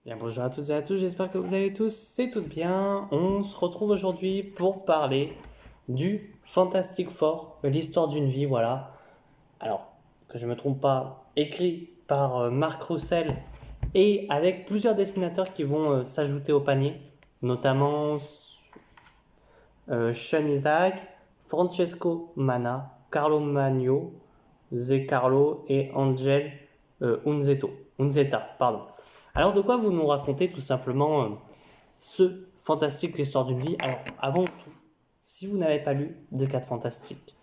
Bien, bonjour à toutes et à tous, j'espère que vous allez tous et toutes bien. On se retrouve aujourd'hui pour parler du Fantastic Four, l'histoire d'une vie, voilà. Alors, que je ne me trompe pas, écrit par Mark Russell et avec plusieurs dessinateurs qui vont s'ajouter au panier, notamment Sean Isaac, Francesco Mana, Carlo Magno, Zé Carlo et Angel Unzeta, pardon. Alors de quoi vous nous racontez tout simplement ce fantastique l'histoire d'une vie? Alors avant tout, si vous n'avez pas lu de 4 fantastiques,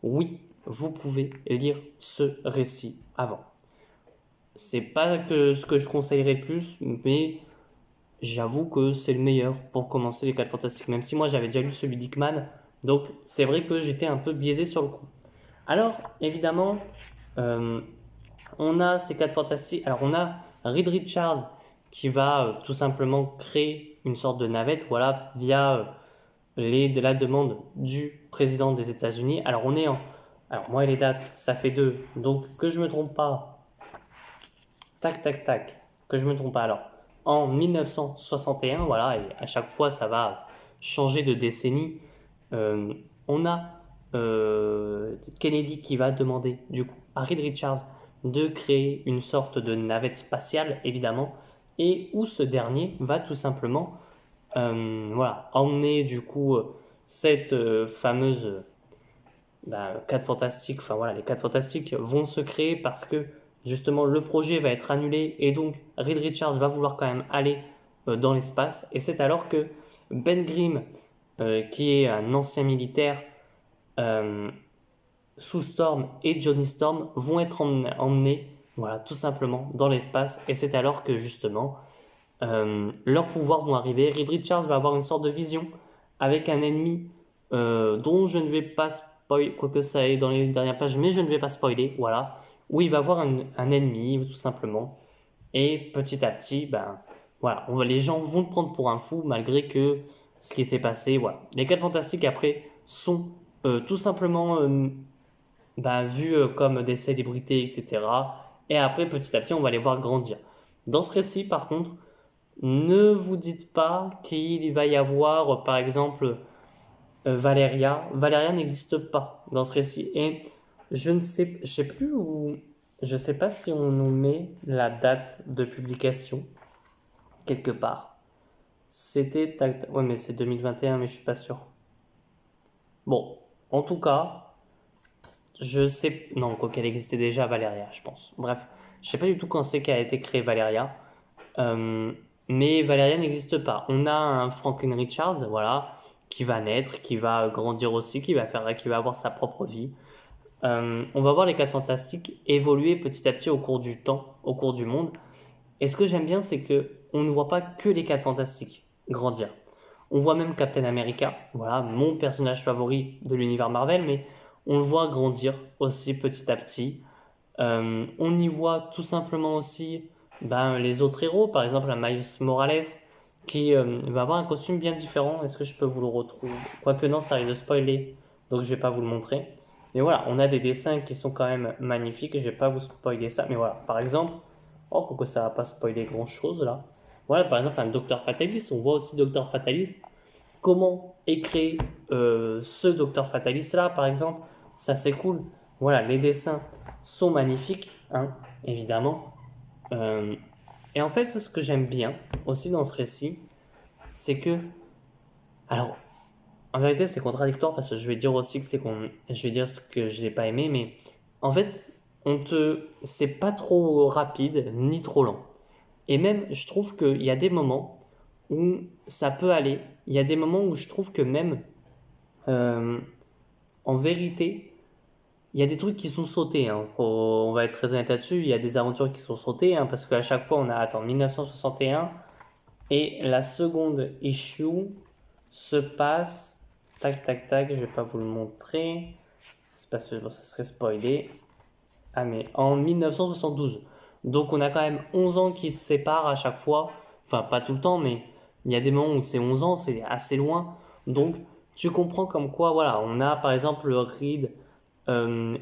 oui, vous pouvez lire ce récit avant. C'est pas que ce que je conseillerais le plus, mais j'avoue que c'est le meilleur pour commencer les 4 fantastiques, même si moi j'avais déjà lu celui d'Hickman, donc c'est vrai que j'étais un peu biaisé sur le coup. Alors, évidemment, euh, on a ces 4 fantastiques. Alors, on a Reed Richards qui va tout simplement créer une sorte de navette, voilà, via de la demande du président des États-Unis. Alors, on est en. Alors, moi et les dates, ça fait 2. Donc, que je me trompe pas. Tac, tac, tac. Que je me trompe pas. Alors, en 1961, voilà, et à chaque fois, ça va changer de décennie. On a Kennedy qui va demander, du coup, à Reed Richards de créer une sorte de navette spatiale, évidemment, et où ce dernier va tout simplement voilà, emmener, du coup, cette fameuse 4 fantastiques, enfin voilà, les 4 fantastiques vont se créer parce que justement le projet va être annulé et donc Reed Richards va vouloir quand même aller dans l'espace. Et c'est alors que Ben Grimm, qui est un ancien militaire, euh, Sue Storm et Johnny Storm vont être emmenés, voilà, tout simplement dans l'espace. Et c'est alors que justement leurs pouvoirs vont arriver. Reed Richards va avoir une sorte de vision avec un ennemi dont je ne vais pas spoiler, quoique ça est dans les dernières pages, mais je ne vais pas spoiler, voilà, où il va avoir un ennemi, tout simplement. Et petit à petit, ben, voilà, les gens vont le prendre pour un fou, malgré que ce qui s'est passé, voilà. Les 4 fantastiques, après, sont tout simplement vus comme des célébrités, etc. Et après, petit à petit, on va les voir grandir. Dans ce récit, par contre, ne vous dites pas qu'il va y avoir, par exemple, Valéria. Valéria n'existe pas dans ce récit. Et je sais plus où, je sais pas si on nous met la date de publication quelque part. C'était, ouais, mais c'est 2021, mais je suis pas sûr. Bon, en tout cas, je sais, non, quoi qu'elle existait déjà, Valéria, je pense. Bref, je sais pas du tout quand c'est qu'a été créée Valéria. Euh, mais Valéria n'existe pas. On a un Franklin Richards, voilà, qui va naître, qui va grandir aussi, qui va avoir sa propre vie. On va voir les 4 fantastiques évoluer petit à petit au cours du temps, au cours du monde. Et ce que j'aime bien, c'est que on ne voit pas que les 4 fantastiques grandir. On voit même Captain America, voilà, mon personnage favori de l'univers Marvel, mais on le voit grandir aussi petit à petit. On y voit tout simplement aussi les autres héros, par exemple un Miles Morales qui va avoir un costume bien différent. Est-ce que je peux vous le retrouver? Quoique non, ça risque de spoiler, donc je vais pas vous le montrer. Mais voilà, on a des dessins qui sont quand même magnifiques, je vais pas vous spoiler ça, mais voilà, par exemple, oh, pourquoi ça va pas spoiler grand chose là? Voilà, par exemple, un Docteur Fatalist, on voit aussi Docteur Fatalist, comment est créé ce Docteur Fatalist là, par exemple, ça c'est cool. Voilà, les dessins sont magnifiques, hein, évidemment. Euh, et en fait, ce que j'aime bien aussi dans ce récit, c'est que, alors, en vérité, c'est contradictoire parce que je vais dire aussi que je vais dire ce que je n'ai pas aimé, mais en fait, c'est pas trop rapide ni trop lent. Et même, je trouve qu'il y a des moments où ça peut aller. Il y a des moments où je trouve que même, euh, en vérité, il y a des trucs qui sont sautés, hein. On va être très honnête là-dessus. Il y a des aventures qui sont sautées, hein, parce qu'à chaque fois, on a, attends, 1961 et la seconde issue se passe, tac, tac, tac, je vais pas vous le montrer, c'est parce que bon, ça serait spoilé. Ah, mais en 1972. Donc, on a quand même 11 ans qui se séparent à chaque fois. Enfin, pas tout le temps, mais il y a des moments où c'est 11 ans, c'est assez loin. Donc, tu comprends comme quoi, voilà, on a par exemple le Reed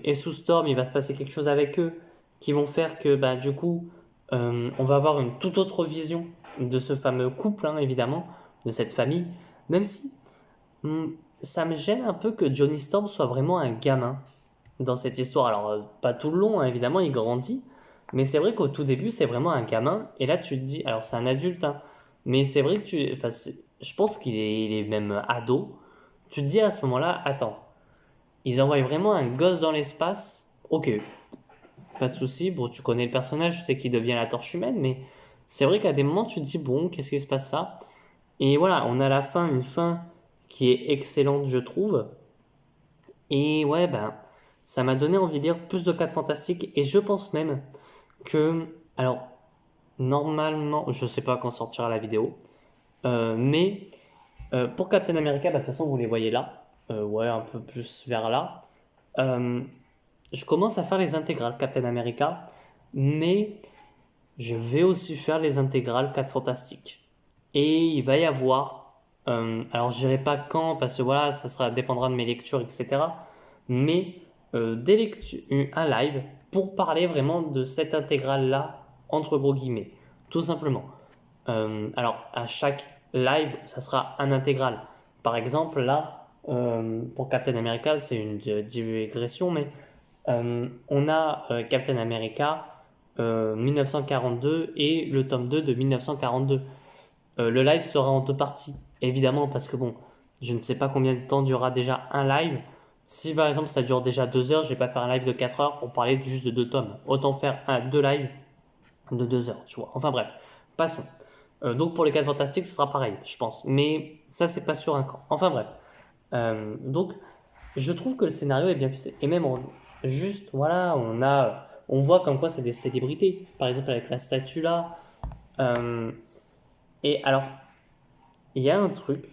et sous Storm, il va se passer quelque chose avec eux qui vont faire que, bah, du coup, On va avoir une toute autre vision de ce fameux couple, hein, évidemment, de cette famille, même si ça me gêne un peu que Johnny Storm soit vraiment un gamin dans cette histoire. Alors, pas tout le long, hein, évidemment, il grandit, mais c'est vrai qu'au tout début, c'est vraiment un gamin, et là, tu te dis, alors c'est un adulte, hein, mais c'est vrai que je pense il est même ado. Tu te dis à ce moment-là, attends, ils envoient vraiment un gosse dans l'espace, ok, pas de souci. Bon, tu connais le personnage, tu sais qu'il devient la torche humaine, mais c'est vrai qu'à des moments, tu te dis, bon, qu'est-ce qui se passe là? Et voilà, on a à la fin une fin qui est excellente, je trouve. Et ouais, ben, ça m'a donné envie de lire plus de 4 fantastiques. Et je pense même que, alors, normalement, je sais pas quand sortira la vidéo, mais pour Captain America, bah, de toute façon, vous les voyez là. Ouais, un peu plus vers là. Euh, je commence à faire les intégrales Captain America, mais je vais aussi faire les intégrales 4 Fantastiques. Et il va y avoir, alors je dirai pas quand, parce que voilà, ça dépendra de mes lectures, etc. Mais un live pour parler vraiment de cette intégrale-là, entre gros guillemets, tout simplement. Alors, à chaque live, ça sera un intégral. Par exemple, là, pour Captain America, c'est une digression, mais on a Captain America 1942 et le tome 2 de 1942. Le live sera en deux parties, évidemment, parce que bon, je ne sais pas combien de temps durera déjà un live. Si par exemple ça dure déjà 2 heures, je vais pas faire un live de 4 heures pour parler juste de deux tomes. Autant faire deux lives de 2 heures, tu vois. Enfin bref, passons. Donc pour les 4 fantastiques, ce sera pareil, je pense. Mais ça, c'est pas sûr encore. Enfin bref. Donc, je trouve que le scénario est bien fait. Et même juste, voilà, on voit comme quoi c'est des célébrités. Par exemple, avec la statue là. Euh, et alors, il y a un truc,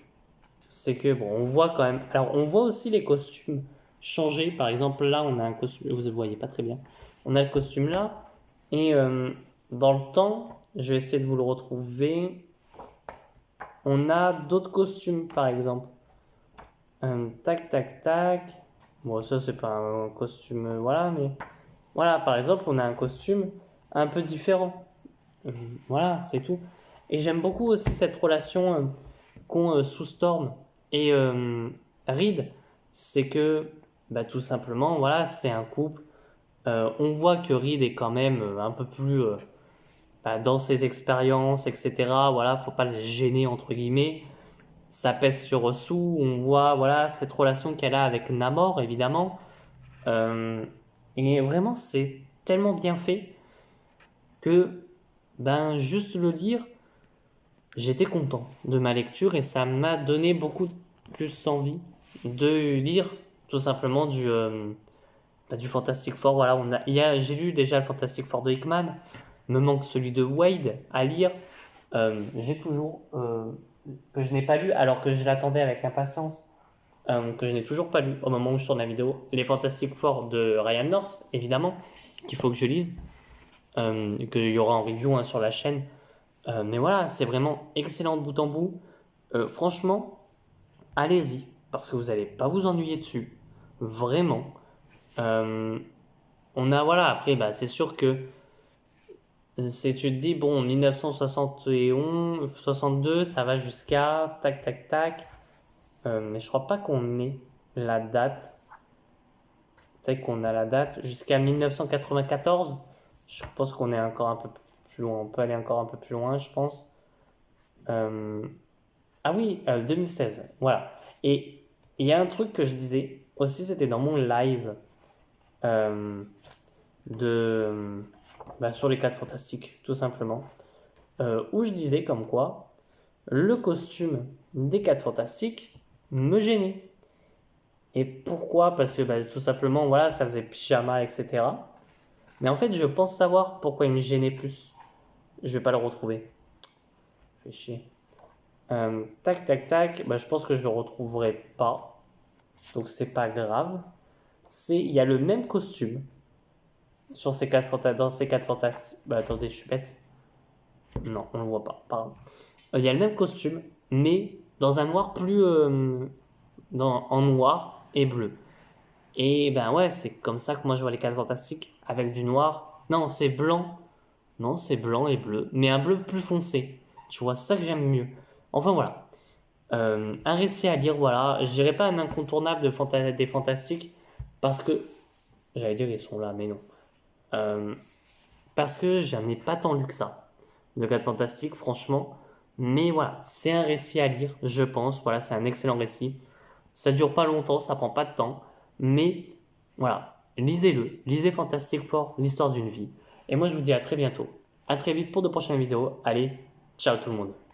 c'est que bon, on voit quand même. Alors, on voit aussi les costumes changer. Par exemple, là, on a un costume. Vous ne voyez pas très bien. On a le costume là. Et dans le temps, je vais essayer de vous le retrouver. On a d'autres costumes, par exemple. Tac, tac, tac. Bon, ça, c'est pas un costume, voilà, mais voilà, par exemple, on a un costume un peu différent. Euh, Voilà, c'est tout. Et j'aime beaucoup aussi cette relation qu'ont Sue Storm et Reed. C'est que, bah, tout simplement, voilà, c'est un couple. On voit que Reed est quand même un peu plus bah, dans ses expériences, etc. Voilà, faut pas le gêner, entre guillemets. Ça pèse sur Sue. On voit, voilà, cette relation qu'elle a avec Namor, évidemment. Euh, et vraiment, c'est tellement bien fait que, ben, juste le lire, j'étais content de ma lecture et ça m'a donné beaucoup plus envie de lire tout simplement du Fantastic Four. Voilà, j'ai lu déjà le Fantastic Four de Hickman, me manque celui de Wade à lire. J'ai toujours que je n'ai pas lu alors que je l'attendais avec impatience, que je n'ai toujours pas lu au moment où je tourne la vidéo. Les Fantastic Four de Ryan North, évidemment, qu'il faut que je lise, qu'il y aura en review hein, sur la chaîne. Mais voilà, c'est vraiment excellent de bout en bout. Franchement, allez-y, parce que vous n'allez pas vous ennuyer dessus. Vraiment. Euh, on a, voilà, après, bah, c'est sûr que tu te dis, bon, 1971, 62, ça va jusqu'à tac, tac, tac. Mais je crois pas qu'on ait la date. Peut-être qu'on a la date jusqu'à 1994. Je pense qu'on est encore un peu plus loin. On peut aller encore un peu plus loin, je pense. Euh, Ah oui, 2016, voilà. Et il y a un truc que je disais aussi, c'était dans mon live euh, de sur les 4 fantastiques, tout simplement, où je disais comme quoi le costume des 4 fantastiques me gênait. Et pourquoi? Parce que tout simplement, voilà, ça faisait pyjama, etc. Mais en fait, je pense savoir pourquoi il me gênait plus. Je vais pas le retrouver. Fait chier. Tac, tac, tac. Bah, je pense que je le retrouverai pas. Donc c'est pas grave. Il y a le même costume sur dans ces quatre fantastiques. Bah attendez, je suis bête. Non, on le voit pas. Pardon. Il y a le même costume, mais dans un noir plus en noir et bleu. Et ben ouais, c'est comme ça que moi je vois les quatre fantastiques avec du noir. Non, c'est blanc Non, c'est blanc et bleu, mais un bleu plus foncé. Tu vois, c'est ça que j'aime mieux. Enfin voilà. Un récit à lire, voilà. Je dirais pas un incontournable des fantastiques, parce que, j'allais dire ils sont là, mais non. Euh, Parce que j'en ai pas tant lu que ça, de 4 fantastiques, franchement. Mais voilà, c'est un récit à lire, je pense. Voilà, c'est un excellent récit. Ça dure pas longtemps, ça prend pas de temps. Mais voilà, lisez-le. Lisez Fantastic Four, l'histoire d'une vie. Et moi, je vous dis à très bientôt. À très vite pour de prochaines vidéos. Allez, ciao tout le monde.